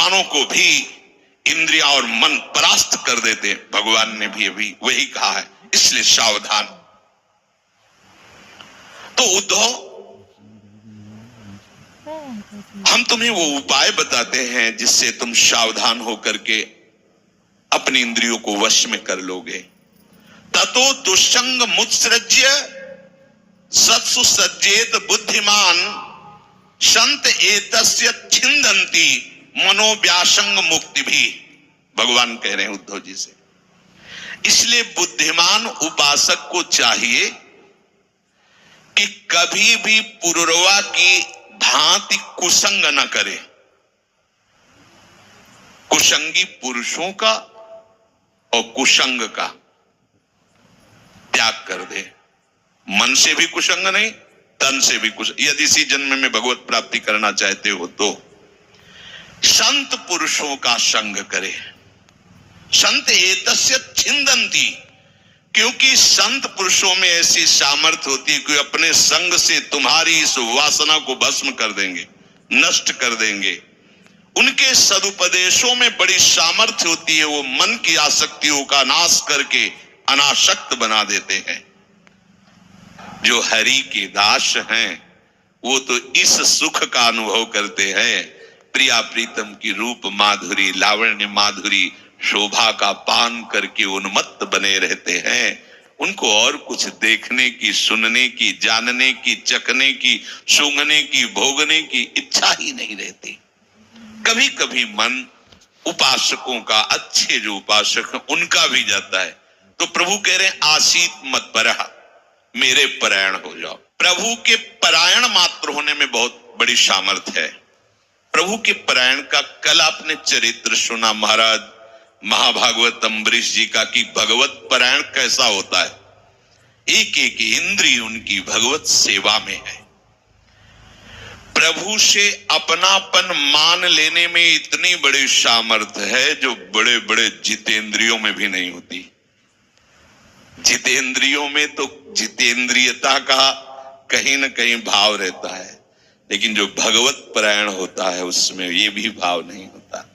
विद्वानों को भी इंद्रिया और मन परास्त कर देते हैं। भगवान ने भी अभी वही कहा है, इसलिए सावधान। तो उद्धव, हम तुम्हें वो उपाय बताते हैं जिससे तुम सावधान होकर के अपनी इंद्रियों को वश में कर लोगे। ततो दुष्संग मुत्सृज्य सत्सु सज्जेत बुद्धिमान संत एतस्य छिंदंती मनोव्यासंग मुक्ति भी, भगवान कह रहे हैं उद्धव जी से। इसलिए बुद्धिमान उपासक को चाहिए कि कभी भी पुरुरवा की भांति कुसंग न करे। कुसंगी पुरुषों का और कुसंग का त्याग कर दे। मन से भी कुसंग नहीं, तन से भी कुसंग। यदि इसी जन्म में भगवत प्राप्ति करना चाहते हो तो संत पुरुषों का संग करे। संत एतस्य छिंदंती, क्योंकि संत पुरुषों में ऐसी सामर्थ्य होती है कि अपने संग से तुम्हारी इस वासना को भस्म कर देंगे, नष्ट कर देंगे। उनके सदुपदेशों में बड़ी सामर्थ्य होती है, वो मन की आसक्तियों का नाश करके अनासक्त बना देते हैं। जो हरि के दास हैं वो तो इस सुख का अनुभव करते हैं, प्रिया प्रीतम की रूप माधुरी, लावण्य माधुरी, शोभा का पान करके उन्मत्त बने रहते हैं। उनको और कुछ देखने की, सुनने की, जानने की, चखने की, सूंघने की, भोगने की इच्छा ही नहीं रहती। कभी कभी मन उपासकों का, अच्छे जो उपासक हैं उनका भी जाता है। तो प्रभु कह रहे हैं आसीत मत परहा, मेरे परायण हो जाओ। प्रभु के परायण मात्र होने में बहुत बड़ी सामर्थ्य है। प्रभु के परायण का कल आपने चरित्र सुना महाराज महाभागवत अम्बरीश जी का, कि भगवत परायण कैसा होता है। एक एक इंद्रिय उनकी भगवत सेवा में है। प्रभु से अपनापन मान लेने में इतनी बड़ी सामर्थ्य है जो बड़े बड़े जितेंद्रियों में भी नहीं होती। जितेंद्रियों में तो जितेंद्रियता का कहीं न कहीं भाव रहता है, लेकिन जो भगवत परायण होता है उसमें ये भी भाव नहीं होता।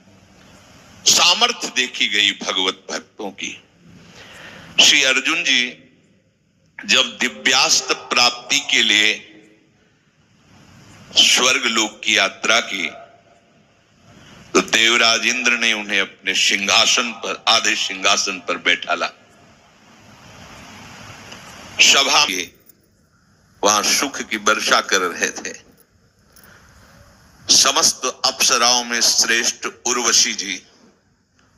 सामर्थ्य देखी गई भगवत भक्तों की। श्री अर्जुन जी जब दिव्यास्त्र प्राप्ति के लिए स्वर्ग लोक की यात्रा की तो देवराज इंद्र ने उन्हें अपने सिंहासन पर, आधे सिंहासन पर बैठाला। सभा में वहां सुख की वर्षा कर रहे थे। समस्त अप्सराओं में श्रेष्ठ उर्वशी जी,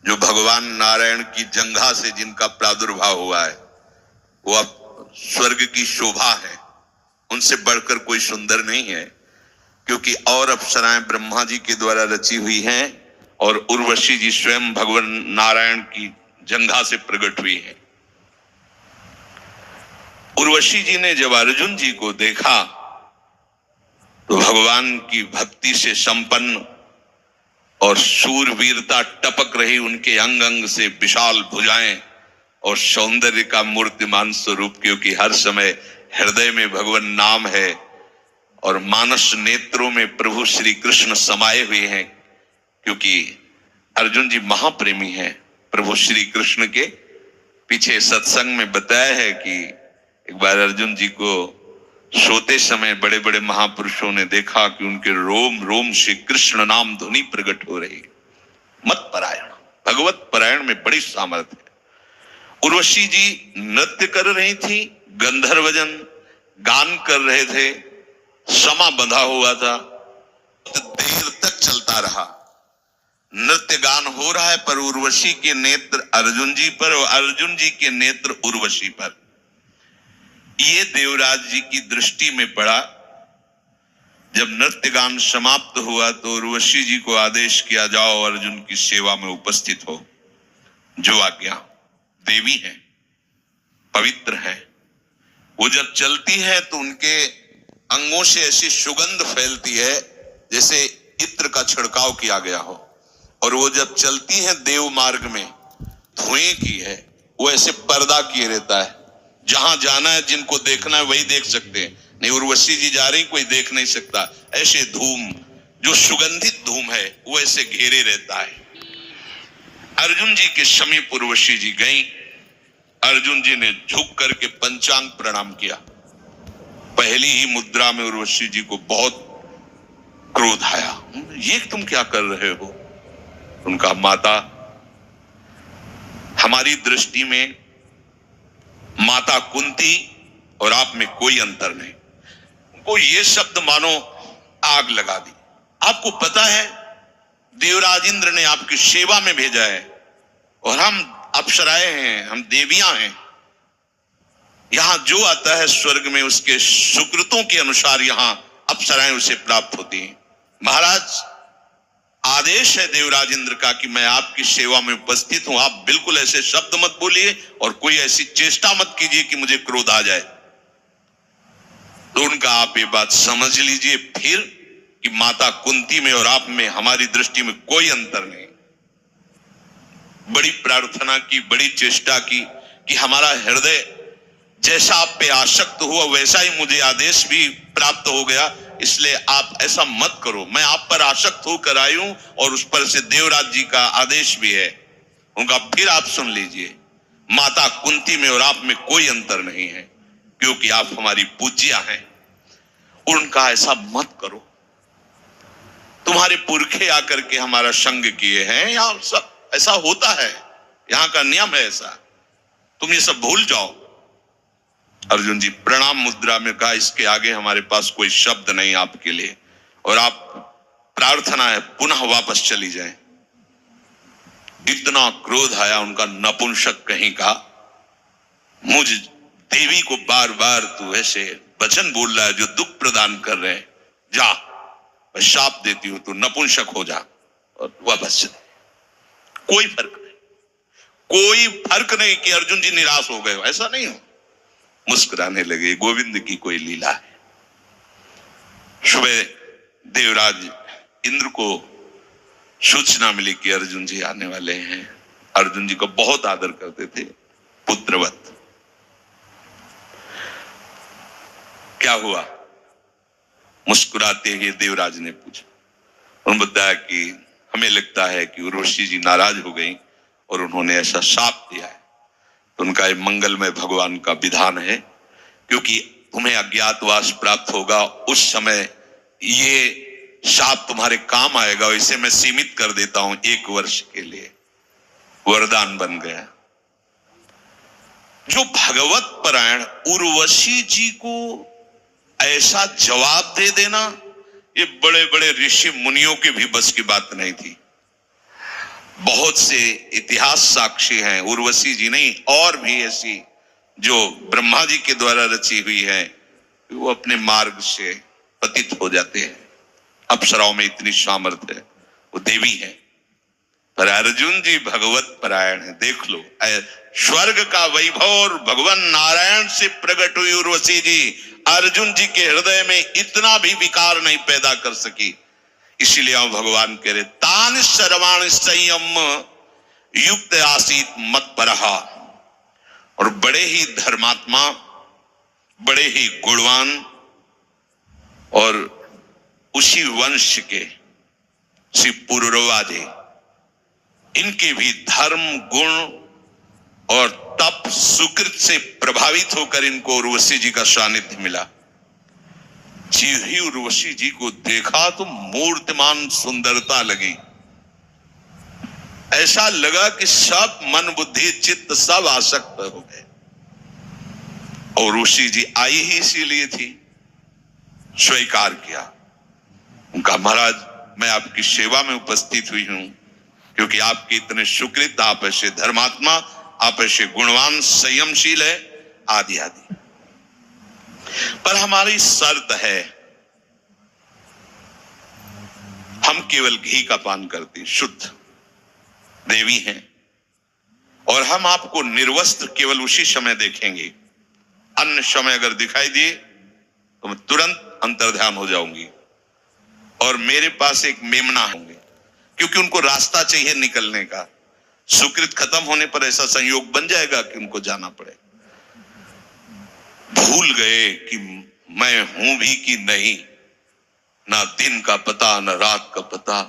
जो भगवान नारायण की जंघा से जिनका प्रादुर्भाव हुआ है, वो अब स्वर्ग की शोभा है। उनसे बढ़कर कोई सुंदर नहीं है, क्योंकि और अप्सराएं ब्रह्मा जी के द्वारा रची हुई हैं और उर्वशी जी स्वयं भगवान नारायण की जंघा से प्रकट हुई है। उर्वशी जी ने जब अर्जुन जी को देखा तो भगवान की भक्ति से संपन्न और शूरवीरता टपक रही उनके अंग अंग से विशाल भुजाएं और सौंदर्य का मूर्तिमान स्वरूप, क्योंकि हर समय हृदय में भगवान नाम है और मानस नेत्रों में प्रभु श्री कृष्ण समाये हुए हैं। क्योंकि अर्जुन जी महाप्रेमी हैं। प्रभु श्री कृष्ण के पीछे सत्संग में बताया है कि एक बार अर्जुन जी को सोते समय बड़े बड़े महापुरुषों ने देखा कि उनके रोम रोम से कृष्ण नाम ध्वनि प्रकट हो रही। मत परायण, भगवत परायण में बड़ी सामर्थ्य है। उर्वशी जी नृत्य कर रही थी, गंधर्वजन गान कर रहे थे, समा बंधा हुआ था, देर तक चलता रहा। नृत्य गान हो रहा है पर उर्वशी के नेत्र अर्जुन जी पर और अर्जुन जी के नेत्र उर्वशी पर। ये देवराज जी की दृष्टि में पड़ा। जब नृत्य गान समाप्त हुआ तो उर्वशी जी को आदेश किया, जाओ अर्जुन की सेवा में उपस्थित हो। जो आज्ञा। देवी है, पवित्र है। वो जब चलती है तो उनके अंगों से ऐसी सुगंध फैलती है जैसे इत्र का छिड़काव किया गया हो। और वो जब चलती है देव मार्ग में, धुएं की है, वो ऐसे पर्दा किए रहता है। जहां जाना है, जिनको देखना है वही देख सकते हैं, नहीं उर्वशी जी जा रही कोई देख नहीं सकता। ऐसे धूम जो सुगंधित धूम है वो ऐसे घेरे रहता है। अर्जुन जी के समीप उर्वशी जी गई। अर्जुन जी ने झुक करके पंचांग प्रणाम किया। पहली ही मुद्रा में उर्वशी जी को बहुत क्रोध आया। ये तुम क्या कर रहे हो? उनका माता, हमारी दृष्टि में माता कुंती और आप में कोई अंतर नहीं। उनको ये शब्द मानो आग लगा दी। आपको पता है देवराज इंद्र ने आपकी सेवा में भेजा है और हम अप्सराएं हैं, हम देवियां हैं। यहां जो आता है स्वर्ग में उसके सुकृतों के अनुसार यहां अप्सराएं उसे प्राप्त होती हैं। महाराज, आदेश है देवराज इंद्र का कि मैं आपकी सेवा में उपस्थित हूं। आप बिल्कुल ऐसे शब्द मत बोलिए और कोई ऐसी चेष्टा मत कीजिए कि मुझे क्रोध आ जाए। तो उनका आप ये बात समझ लीजिए फिर कि माता कुंती में और आप में हमारी दृष्टि में कोई अंतर नहीं। बड़ी प्रार्थना की, बड़ी चेष्टा की कि हमारा हृदय जैसा आप पे आसक्त हुआ वैसा ही मुझे आदेश भी प्राप्त हो गया, इसलिए आप ऐसा मत करो। मैं आप पर आसक्त होकर आई हूं और उस पर से देवराज जी का आदेश भी है। उनका फिर आप सुन लीजिए, माता कुंती में और आप में कोई अंतर नहीं है, क्योंकि आप हमारी पूज्या हैं। उनका ऐसा मत करो। तुम्हारे पुरखे आकर के हमारा संग किए हैं, या सब ऐसा होता है, यहां का नियम है ऐसा, तुम ये सब भूल जाओ। अर्जुन जी प्रणाम मुद्रा में कहा, इसके आगे हमारे पास कोई शब्द नहीं आपके लिए, और आप प्रार्थना है पुनः वापस चली जाएं। इतना क्रोध आया उनका, नपुंसक कहीं का, मुझ देवी को बार बार तू ऐसे वचन बोल रहा है जो दुख प्रदान कर रहे हैं, जा मैं शाप देती हूं, तू नपुंसक हो जा और वापस चले। कोई फर्क नहीं, कोई फर्क नहीं कि अर्जुन जी निराश हो गए, ऐसा नहीं हो। मुस्कुराने लगे, गोविंद की कोई लीला है। सुबह देवराज इंद्र को सूचना मिली कि अर्जुन जी आने वाले हैं। अर्जुन जी को बहुत आदर करते थे, पुत्रवत। क्या हुआ? मुस्कुराते हुए देवराज ने पूछा। उन्होंने बताया कि हमें लगता है कि उर्वशी जी नाराज हो गई और उन्होंने ऐसा शाप दिया है। तो उनका ये मंगलमय भगवान का विधान है, क्योंकि तुम्हें अज्ञातवास प्राप्त होगा, उस समय ये शाप तुम्हारे काम आएगा। इसे मैं सीमित कर देता हूं 1 वर्ष के लिए। वरदान बन गया। जो भगवत परायण उर्वशी जी को ऐसा जवाब दे देना, ये बड़े बड़े ऋषि मुनियों के भी बस की बात नहीं थी। बहुत से इतिहास साक्षी हैं, उर्वशी जी नहीं और भी ऐसी जो ब्रह्मा जी के द्वारा रची हुई है, वो अपने मार्ग से पतित हो जाते हैं। अप्सराओं में इतनी सामर्थ्य है, वो देवी है। पर अर्जुन जी भगवत परायण है। देख लो, स्वर्ग का वैभव और भगवान नारायण से प्रकट हुई उर्वशी जी अर्जुन जी के हृदय में इतना भी विकार नहीं पैदा कर सकी। इसीलिए भगवान कह रहे, तान सर्वाण संयम युक्त आसीत मत परहा। और बड़े ही धर्मात्मा, बड़े ही गुणवान और उसी वंश के श्री पुरुरवा जी, इनके भी धर्म, गुण और तप, सुकृत से प्रभावित होकर इनको उर्वशी जी का सानिध्य मिला। जी ही उर्वशी जी को देखा तो मूर्तिमान सुंदरता लगी। ऐसा लगा कि सब मन बुद्धि चित्त सब आसक्त हो गए। और उर्वशी जी आई ही इसीलिए थी। स्वीकार किया, उनका महाराज मैं आपकी सेवा में उपस्थित हुई हूं, क्योंकि आपके इतने सुकृत, आप ऐसे धर्मात्मा, आप ऐसे गुणवान, संयमशील है, आदि आदि। पर हमारी शर्त है, हम केवल घी का पान करते, शुद्ध देवी हैं, और हम आपको निर्वस्त्र केवल उसी समय देखेंगे। अन्य समय अगर दिखाई दिए तो मैं तुरंत अंतर्ध्यान हो जाऊंगी। और मेरे पास एक मेमना होंगे, क्योंकि उनको रास्ता चाहिए निकलने का। सुकृत खत्म होने पर ऐसा संयोग बन जाएगा कि उनको जाना पड़े। भूल गए कि मैं हूं भी कि नहीं, ना दिन का पता न रात का पता।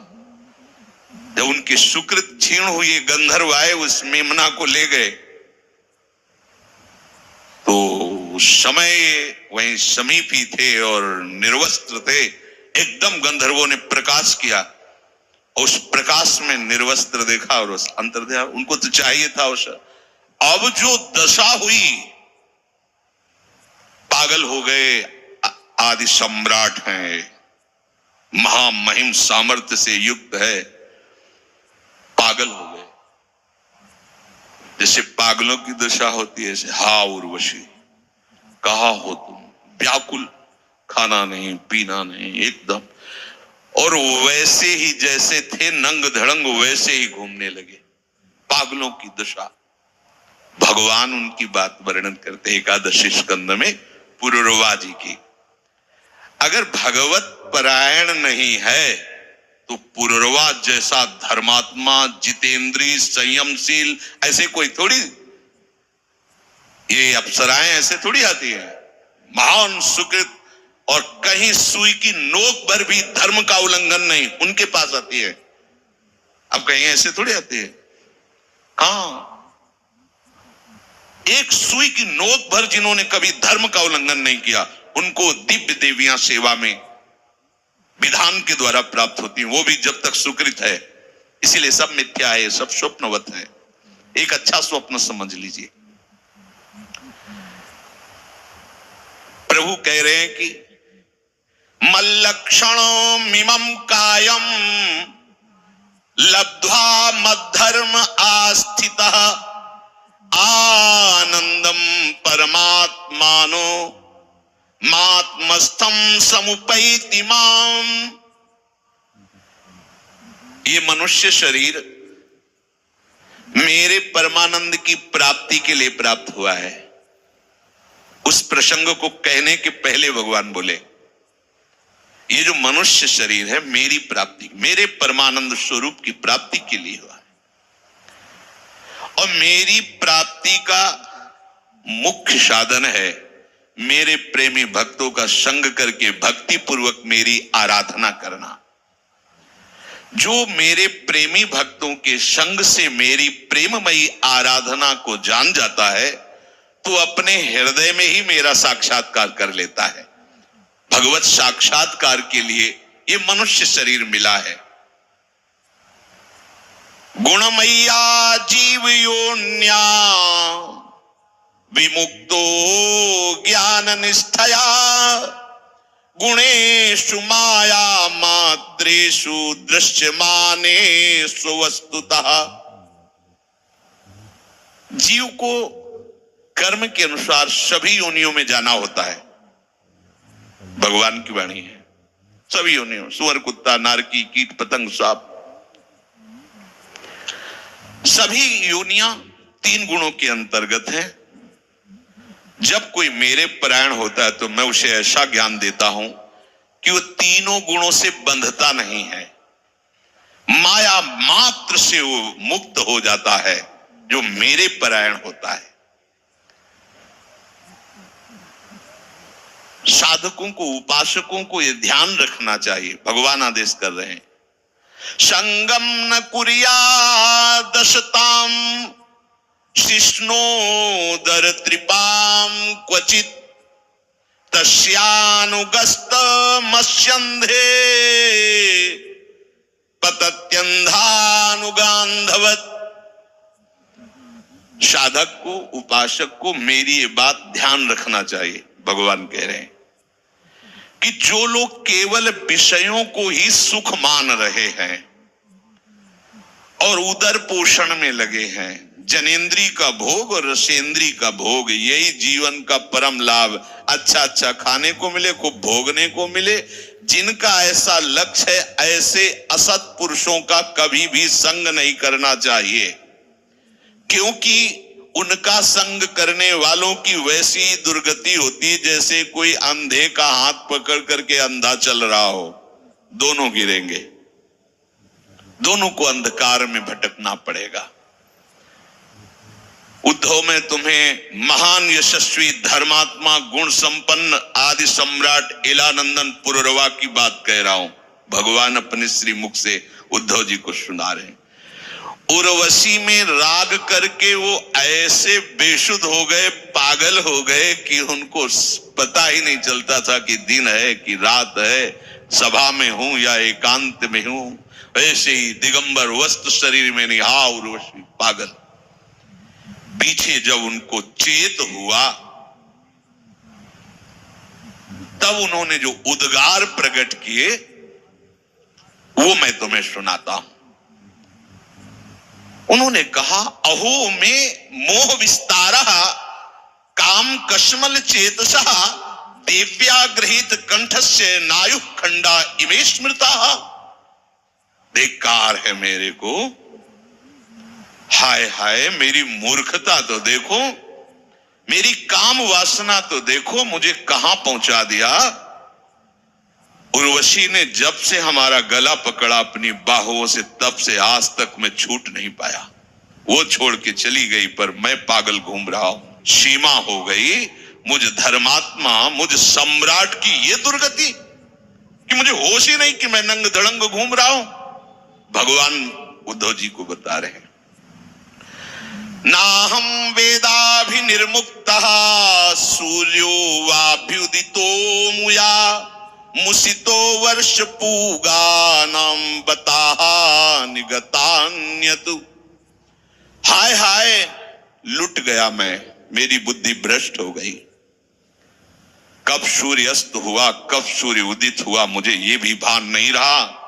जब उनके सुकृत क्षीण हुए, गंधर्व आए उस मेमना को ले गए, तो समय वहीं समीप ही थे और निर्वस्त्र थे। एकदम गंधर्वों ने प्रकाश किया, उस प्रकाश में निर्वस्त्र देखा और उस अंतर्ध्यान। उनको तो चाहिए था उस। अब जो दशा हुई, पागल हो गए। आदि सम्राट हैं, महामहिम सामर्थ्य से युक्त है, पागल हो गए। जैसे पागलों की दशा होती है, हा उर्वशी कहा हो तुम, व्याकुल, खाना नहीं पीना नहीं एकदम। और वैसे ही जैसे थे नंग धड़ंग वैसे ही घूमने लगे, पागलों की दशा। भगवान उनकी बात वर्णन करते एकादशी स्कंद में पुरुरवा जी की। अगर भगवत परायण नहीं है तो पुरुरवा जैसा धर्मात्मा, जितेंद्रीय, संयमशील ऐसे कोई थोड़ी, ये अप्सराएं ऐसे थोड़ी आती है, महान सुकृत और कहीं सुई की नोक पर भी धर्म का उल्लंघन नहीं, उनके पास आती है। अब कहीं ऐसे थोड़ी आती है, कहां एक सुई की नोक भर जिन्होंने कभी धर्म का उल्लंघन नहीं किया, उनको दिव्य देवियां सेवा में विधान के द्वारा प्राप्त होती हैं, वो भी जब तक सुकृत है। इसीलिए सब मिथ्या है, सब स्वप्नवत है। एक अच्छा स्वप्न समझ लीजिए। प्रभु कह रहे हैं कि मल्लक्षणो मिमं कायम लब्ध्वा मद्धर्म आस्थितः आनंदम परमात्मानो मात्मस्थम समुपैति माम। ये मनुष्य शरीर मेरे परमानंद की प्राप्ति के लिए प्राप्त हुआ है। उस प्रसंग को कहने के पहले भगवान बोले, ये जो मनुष्य शरीर है मेरी प्राप्ति, मेरे परमानंद स्वरूप की प्राप्ति के लिए हुआ है। और मेरी प्राप्ति का मुख्य साधन है मेरे प्रेमी भक्तों का संग करके भक्ति पूर्वक मेरी आराधना करना। जो मेरे प्रेमी भक्तों के संग से मेरी प्रेममयी आराधना को जान जाता है तो अपने हृदय में ही मेरा साक्षात्कार कर लेता है। भगवत साक्षात्कार के लिए ये मनुष्य शरीर मिला है। गुणमय्या जीव योन्या विमुक्तो ज्ञान निष्ठया गुणेषु माया मात्रेषु दृश्यमानेषु वस्तुतः। जीव को कर्म के अनुसार सभी योनियों में जाना होता है। भगवान की वाणी है, सभी योनियों, सुअर, कुत्ता, नारकी, कीट, पतंग, सांप, सभी योनियां तीन गुणों के अंतर्गत हैं। जब कोई मेरे परायण होता है तो मैं उसे ऐसा ज्ञान देता हूं कि वो तीनों गुणों से बंधता नहीं है, माया मात्र से वो मुक्त हो जाता है जो मेरे परायण होता है। साधकों को, उपासकों को यह ध्यान रखना चाहिए। भगवान आदेश कर रहे हैं, संगम न कुर्यादशताम शिष्णोदर त्रिपाम क्वचित तस्यानुगस्त मत्स्यंधे पतत्यंधानुगांधवत। साधक को, उपासक को मेरी ये बात ध्यान रखना चाहिए। भगवान कह रहे हैं कि जो लोग केवल विषयों को ही सुख मान रहे हैं और उदर पोषण में लगे हैं, जनेंद्री का भोग और रसेंद्री का भोग, यही जीवन का परम लाभ, अच्छा अच्छा खाने को मिले, खूब भोगने को मिले, जिनका ऐसा लक्ष्य है, ऐसे असत पुरुषों का कभी भी संग नहीं करना चाहिए। क्योंकि उनका संग करने वालों की वैसी दुर्गति होती जैसे कोई अंधे का हाथ पकड़ करके अंधा चल रहा हो। दोनों गिरेंगे, दोनों को अंधकार में भटकना पड़ेगा। उद्धव मैं तुम्हें महान यशस्वी धर्मात्मा गुण संपन्न आदि सम्राट इलानंदन पुररवा की बात कह रहा हूं। भगवान अपने श्री मुख से उद्धव जी को सुना रहे हैं। उर्वशी में राग करके वो ऐसे बेशुद्ध हो गए, पागल हो गए कि उनको पता ही नहीं चलता था कि दिन है कि रात है, सभा में हूं या एकांत में हूं। ऐसे ही दिगंबर वस्त्र शरीर में निहा उर्वशी पागल। पीछे जब उनको चेत हुआ तब उन्होंने जो उद्गार प्रकट किए वो मैं तुम्हें सुनाता हूं। उन्होंने कहा, अहो में मोह विस्तारः काम कश्मल चेतसः देव्यागृहीत कंठस्य नायुः खंडा इमे स्मृताः। धिक्कार है मेरे को, हाय हाय मेरी मूर्खता तो देखो, मेरी काम वासना तो देखो, मुझे कहां पहुंचा दिया। उर्वशी ने जब से हमारा गला पकड़ा अपनी बाहुओं से, तब से आज तक मैं छूट नहीं पाया। वो छोड़ के चली गई पर मैं पागल घूम रहा हूं। सीमा हो गई मुझ धर्मात्मा, मुझ सम्राट की ये दुर्गति कि मुझे होश ही नहीं कि मैं नंग धड़ंग घूम रहा हूं। भगवान उद्धव जी को बता रहे हैं, नाहम वेदाभिनिर्मुक्तः सूर्यो वाभ्युदितो मुया मुसितो वर्ष पूगानां बताहा निगतान्यतु। हाय हाय लुट गया मैं, मेरी बुद्धि भ्रष्ट हो गई। कब सूर्य अस्त हुआ, कब सूर्य उदित हुआ, मुझे ये भी भान नहीं रहा।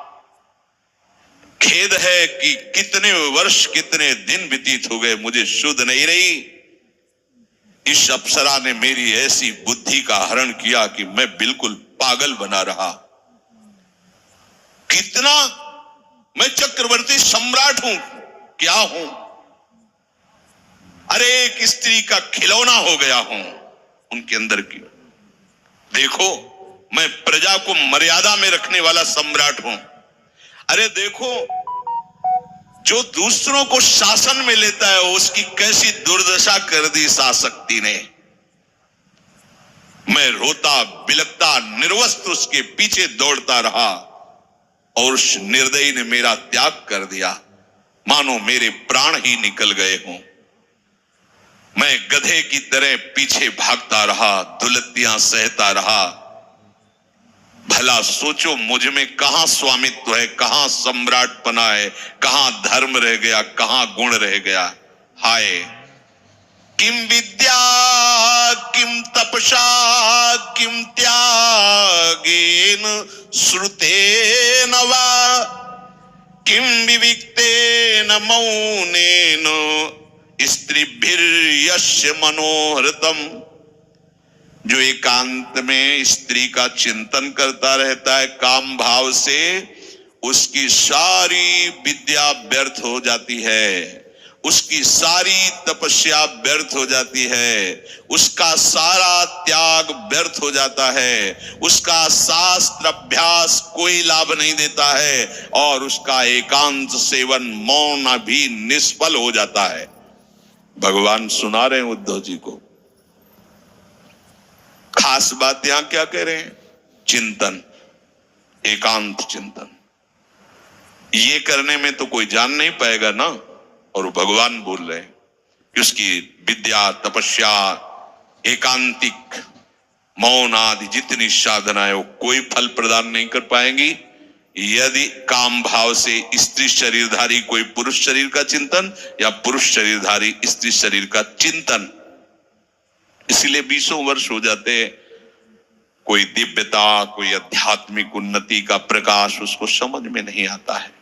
खेद है कि कितने वर्ष कितने दिन व्यतीत हो गए, मुझे शुद्ध नहीं रही। इस अप्सरा ने मेरी ऐसी बुद्धि का हरण किया कि मैं बिल्कुल पागल बना रहा। कितना मैं चक्रवर्ती सम्राट हूं, क्या हूं, अरे एक स्त्री का खिलौना हो गया हूं उनके अंदर की। देखो मैं प्रजा को मर्यादा में रखने वाला सम्राट हूं। अरे देखो जो दूसरों को शासन में लेता है उसकी कैसी दुर्दशा कर दी शासक्ति ने। मैं रोता बिलकता निर्वस्त्र उसके पीछे दौड़ता रहा और उस निर्दयी ने मेरा त्याग कर दिया, मानो मेरे प्राण ही निकल गए हों। मैं गधे की तरह पीछे भागता रहा, दुलत्तियां सहता रहा। भला सोचो मुझ में कहां स्वामित्व है, कहां सम्राटपना है, कहां धर्म रह गया, कहां गुण रह गया। हाय किम विद्या किम तपसा किम त्यागेन श्रुतेन वा किम विविक्तेन मौनेन स्त्रीभिर्यस्य मनोहृतम। जो एकांत में स्त्री का चिंतन करता रहता है काम भाव से, उसकी सारी विद्या व्यर्थ हो जाती है, उसकी सारी तपस्या व्यर्थ हो जाती है, उसका सारा त्याग व्यर्थ हो जाता है, उसका शास्त्र अभ्यास कोई लाभ नहीं देता है और उसका एकांत सेवन मौन भी निष्फल हो जाता है। भगवान सुना रहे हैं उद्धव जी को। खास बात यहां क्या कह रहे हैं, चिंतन, एकांत चिंतन। ये करने में तो कोई जान नहीं पाएगा ना। और भगवान बोल रहे हैं कि उसकी विद्या तपस्या एकांतिक मौन आदि जितनी साधना है वो कोई फल प्रदान नहीं कर पाएंगी यदि काम भाव से स्त्री शरीरधारी कोई पुरुष शरीर का चिंतन या पुरुष शरीरधारी स्त्री शरीर का चिंतन। इसलिए 20 वर्ष हो जाते, कोई दिव्यता कोई आध्यात्मिक उन्नति का प्रकाश उसको समझ में नहीं आता है।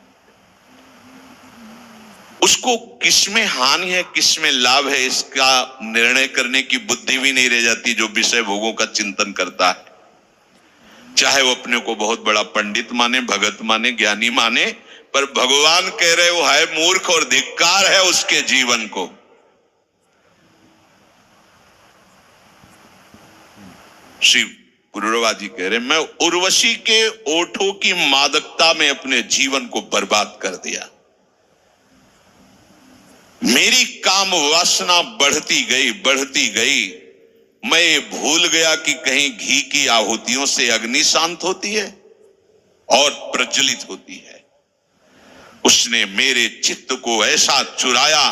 उसको किसमें हानि है किसमें लाभ है इसका निर्णय करने की बुद्धि भी नहीं रह जाती जो विषय भोगों का चिंतन करता है। चाहे वो अपने को बहुत बड़ा पंडित माने, भगत माने, ज्ञानी माने, पर भगवान कह रहे वो है मूर्ख और धिक्कार है उसके जीवन को। श्री पुरुरवा जी कह रहे मैं उर्वशी के ओठों की मादकता में अपने जीवन को बर्बाद कर दिया। मेरी काम वासना बढ़ती गई। मैं भूल गया कि कहीं घी की आहुतियों से अग्नि शांत होती है और प्रज्वलित होती है। उसने मेरे चित्त को ऐसा चुराया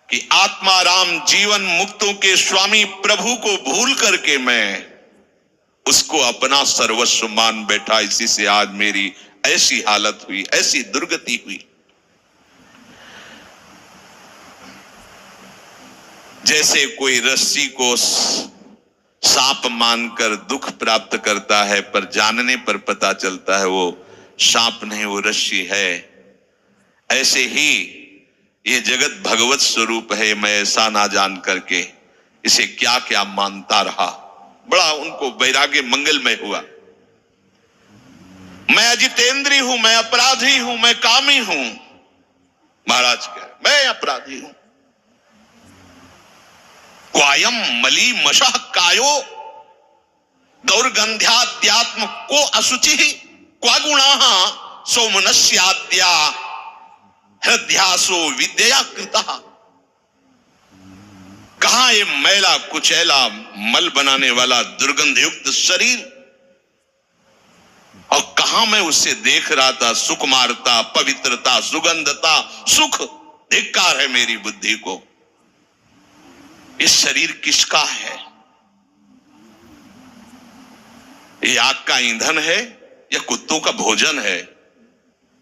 कि आत्माराम जीवन मुक्तों के स्वामी प्रभु को भूल करके मैं उसको अपना सर्वस्व मान बैठा। इसी से आज मेरी ऐसी हालत हुई, ऐसी दुर्गति हुई। जैसे कोई रस्सी को सांप मानकर दुख प्राप्त करता है, पर जानने पर पता चलता है वो सांप नहीं, वो रस्सी है। ऐसे ही ये जगत भगवत स्वरूप है। मैं ऐसा ना जान करके इसे क्या क्या मानता रहा। बड़ा उनको वैराग्य मंगलमय हुआ। मैं अजितेंद्री हूं, मैं अपराधी हूं, मैं कामी हूं। महाराज कह मैं अपराधी हूं। क्वायम मली मशः कायो दौर्गंध्याद्यात्म को असुचि क्वा गुणाः सौमनस्याद्या हृदयासो विद्या कृता। कहां ये मैला कुचैला मल बनाने वाला दुर्गंध युक्त शरीर, और कहां मैं उसे देख रहा था सुकुमारता, पवित्रता, सुगंधता, सुख। धिक्कार है मेरी बुद्धि को। इस शरीर किसका है? ये आग का ईंधन है या कुत्तों का भोजन है?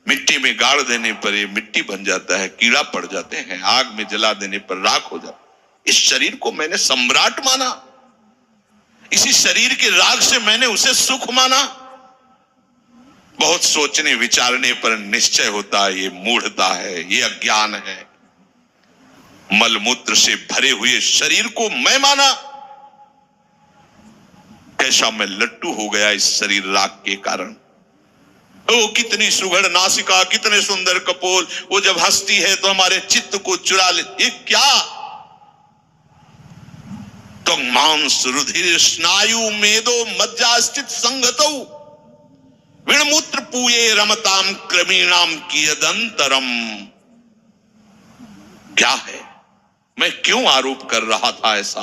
मिट्टी में गाड़ देने पर ये मिट्टी बन जाता है, कीड़ा पड़ जाते हैं, आग में जला देने पर राख हो जाता है। इस शरीर को मैंने सम्राट माना, इसी शरीर के राग से मैंने उसे सुख माना। बहुत सोचने विचारने पर निश्चय होता है ये मूढ़ता है, ये अज्ञान है। मलमूत्र से भरे हुए शरीर को मैं माना। कैसा मैं लट्टू हो गया इस शरीर राग के कारण। ओ कितनी सुघड़ नासिका, कितने सुंदर कपोल, वो जब हंसती है तो हमारे चित्त को चुरा ले। ये क्या? तो मांस रुधिर स्नायु मेदो मज्जा स्थित संगतौ विणमूत्र पूये रमताम क्रमीणाम कियदंतरम। क्या है? मैं क्यों आरोप कर रहा था ऐसा?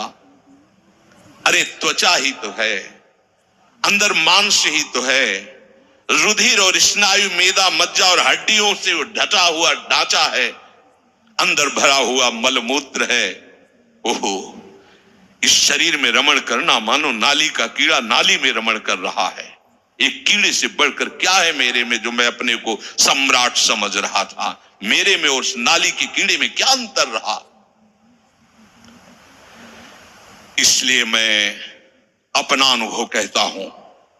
अरे त्वचा ही तो है, अंदर मांस ही तो है, रुधिर और स्नायु मेदा मज्जा और हड्डियों से ढटा हुआ ढांचा है, अंदर भरा हुआ मलमूत्र है। ओहो, इस शरीर में रमण करना मानो नाली का कीड़ा नाली में रमण कर रहा है। एक कीड़े से बढ़कर क्या है मेरे में जो मैं अपने को सम्राट समझ रहा था? मेरे में और उस नाली के कीड़े में क्या अंतर रहा? इसलिए मैं अपना अनुभव कहता हूं।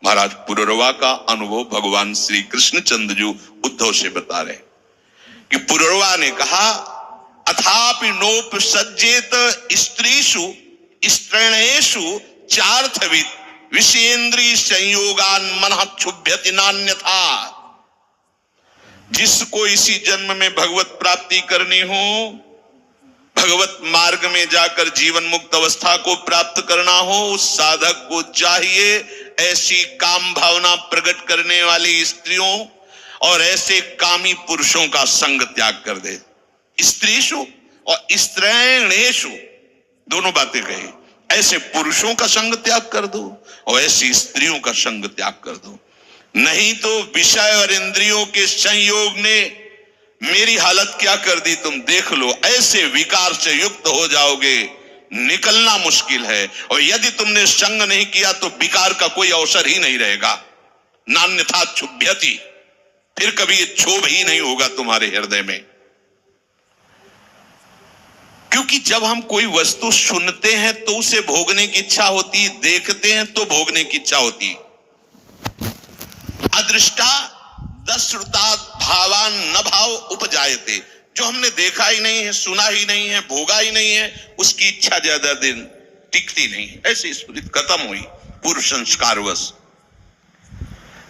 महाराज पुरुरवा का अनुभव भगवान श्री कृष्णचंद्र जी उद्धव से बता रहे कि पुरुरवा ने कहा अथापि नोप सज्जेत स्त्रीषु स्त्रणेषु चार्थविद विषेन्द्रिय संयोगान मनः क्षुभ्यति नान्यथा। जिसको इसी जन्म में भगवत प्राप्ति करनी हो, भगवत मार्ग में जाकर जीवन मुक्त अवस्था को प्राप्त करना हो, उस साधक को चाहिए ऐसी काम भावना प्रकट करने वाली स्त्रियों और ऐसे कामी पुरुषों का संग त्याग कर दे। स्त्रीषु और स्त्रीणेषु दोनों बातें कही। ऐसे पुरुषों का संग त्याग कर दो और ऐसी स्त्रियों का संग त्याग कर दो। नहीं तो विषय और इंद्रियों के संयोग ने मेरी हालत क्या कर दी तुम देख लो। ऐसे विकार से युक्त हो जाओगे, निकलना मुश्किल है। और यदि तुमने संग नहीं किया तो विकार का कोई अवसर ही नहीं रहेगा। नान्यथा क्षुभ्यति, फिर कभी ये क्षोभ ही नहीं होगा तुम्हारे हृदय में। क्योंकि जब हम कोई वस्तु सुनते हैं तो उसे भोगने की इच्छा होती, देखते हैं तो भोगने की इच्छा होती। अदृष्टा दश्रुता भावान न भाव उपजायते। जो हमने देखा ही नहीं है, सुना ही नहीं है, भोगा ही नहीं है, उसकी इच्छा ज्यादा दिन टिकती नहीं है। ऐसी स्मृति खत्म हुई पूर्व संस्कारवश।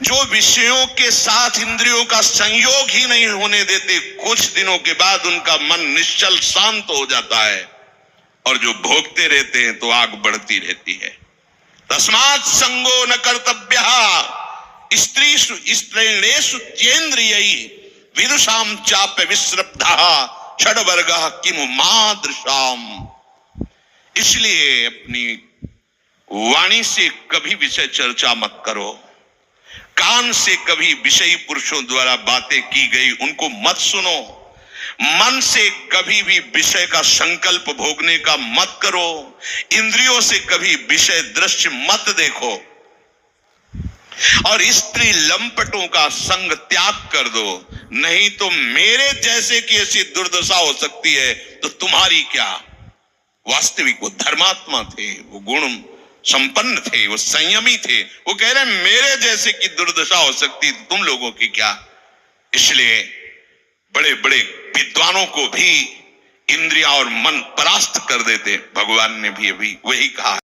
जो विषयों के साथ इंद्रियों का संयोग ही नहीं होने देते, कुछ दिनों के बाद उनका मन निश्चल शांत हो जाता है। और जो भोगते रहते हैं तो आग बढ़ती रहती है। तस्मात् संगो न कर्तव्यः स्त्रीषु स्त्रीणेषु चेन्द्रियैः विदुषां चाप्य विश्रब्धः छड़ वर्गा किमु मादृशाम। इसलिए अपनी वाणी से कभी विषय चर्चा मत करो, कान से कभी विषयी पुरुषों द्वारा बातें की गई उनको मत सुनो, मन से कभी भी विषय का संकल्प भोगने का मत करो, इंद्रियों से कभी विषय दृश्य मत देखो, और स्त्री लंपटों का संग त्याग कर दो, नहीं तो मेरे जैसे की ऐसी दुर्दशा हो सकती है तो तुम्हारी क्या। वास्तविक वो धर्मात्मा थे, वो गुण संपन्न थे, वो संयमी थे, वो कह रहे मेरे जैसे की दुर्दशा हो सकती तो तुम लोगों की क्या। इसलिए बड़े बड़े विद्वानों को भी इंद्रिया और मन परास्त कर देते, भगवान ने भी अभी वही कहा।